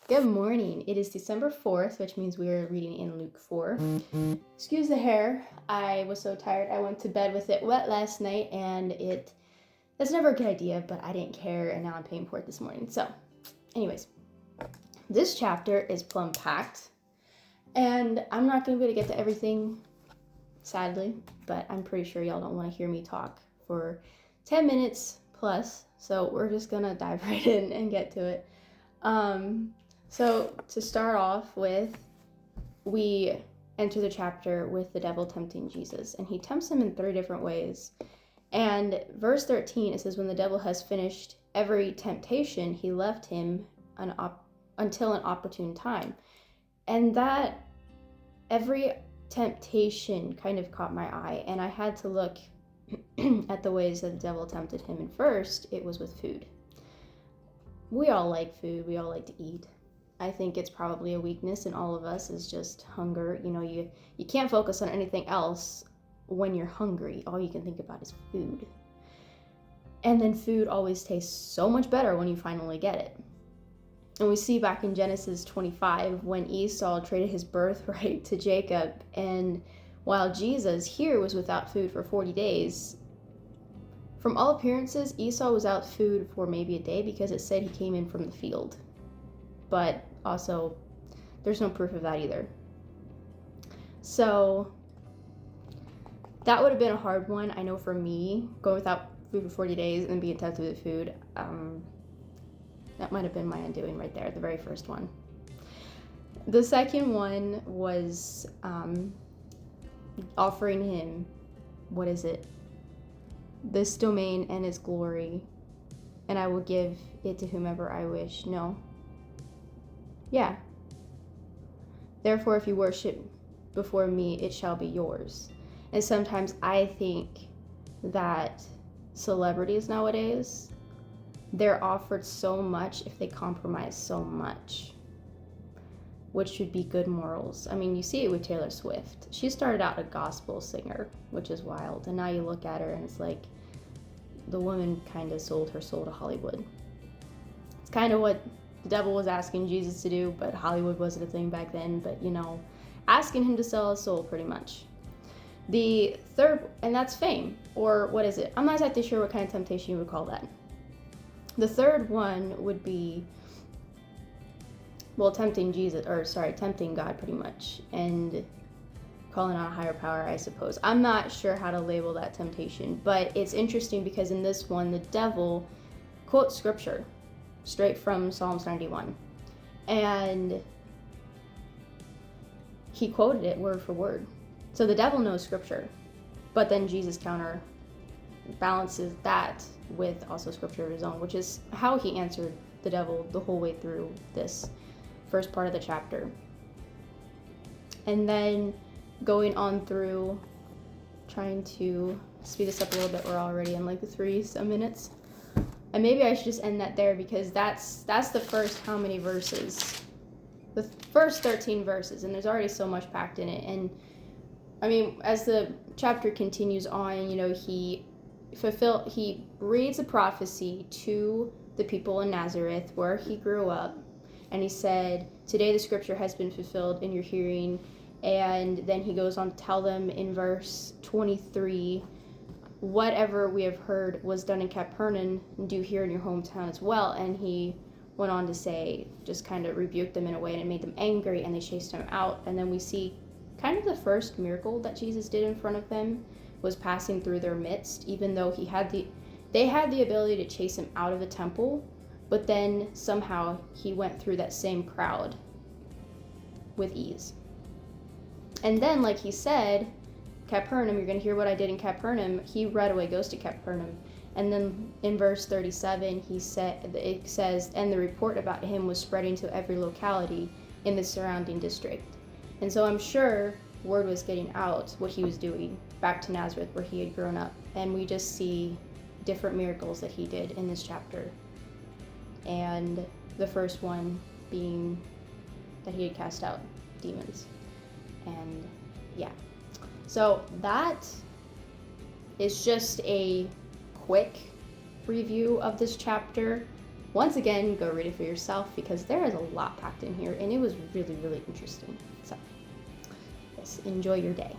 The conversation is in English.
Good morning. It is December 4th, which means we are reading in Luke 4. Excuse the hair. I was so tired. I went to bed with it wet last night, and that's never a good idea, but I didn't care, and now I'm paying for it this morning. So, anyways, this chapter is plumb packed, and I'm not going to be able to get to everything, sadly, but I'm pretty sure y'all don't want to hear me talk for 10 minutes plus, so we're just going to dive right in and get to it. So to start off with, we enter the chapter with the devil tempting Jesus, and he tempts him in 3 different ways. And verse 13, it says, when the devil has finished every temptation, he left him until an opportune time. And that every temptation kind of caught my eye, and I had to look at the ways that the devil tempted him. And first, it was with food. We all like food. We all like to eat. I think it's probably a weakness in all of us is just hunger. You know, you can't focus on anything else when you're hungry. All you can think about is food. And then food always tastes so much better when you finally get it. And we see back in Genesis 25 when Esau traded his birthright to Jacob, and while Jesus here was without food for 40 days, from all appearances, Esau was out food for maybe a day because it said he came in from the field. But also, there's no proof of that either. So, that would have been a hard one. I know for me, going without food for 40 days and being tempted with food, that might have been my undoing right there, the very first one. The second one was offering him, this domain and its glory, and I will give it to whomever I wish. No. Yeah. Therefore, if you worship before me, it shall be yours. And sometimes I think that celebrities nowadays, they're offered so much if they compromise so much, which should be good morals. I mean, you see it with Taylor Swift. She started out a gospel singer, which is wild. And now you look at her and it's like the woman kind of sold her soul to Hollywood. It's kind of what the devil was asking Jesus to do, but Hollywood wasn't a thing back then. But, asking him to sell his soul pretty much. The third, and that's fame, or what is it? I'm not exactly sure what kind of temptation you would call that. The third one would be, tempting God pretty much, and calling on a higher power, I suppose. I'm not sure how to label that temptation, but it's interesting because in this one, the devil quotes scripture straight from Psalms 91. And he quoted it word for word. So the devil knows scripture, but then Jesus counterbalances that with also scripture of his own, which is how he answered the devil the whole way through this first part of the chapter. And then going on through, trying to speed this up a little bit, we're already in like the 3 some minutes. And maybe I should just end that there because that's the first how many verses? The first 13 verses, and there's already so much packed in it. And I mean, as the chapter continues on, he reads a prophecy to the people in Nazareth where he grew up, and he said, today the scripture has been fulfilled in your hearing. And then he goes on to tell them in verse 23, whatever we have heard was done in Capernaum, do here in your hometown as well. And he went on to say, just kind of rebuked them in a way, and it made them angry, and they chased him out. And then we see kind of the first miracle that Jesus did in front of them was passing through their midst, even though they had the ability to chase him out of the temple, but then somehow he went through that same crowd with ease. And then, like he said, Capernaum, you're going to hear what I did in Capernaum. He right away goes to Capernaum. And then in verse 37, it says, and the report about him was spreading to every locality in the surrounding district. And so I'm sure word was getting out what he was doing back to Nazareth where he had grown up. And we just see different miracles that he did in this chapter. And the first one being that he had cast out demons. And yeah. So that is just a quick review of this chapter. once again, go read it for yourself because there is a lot packed in here and it was really, really interesting. So, yes, enjoy your day.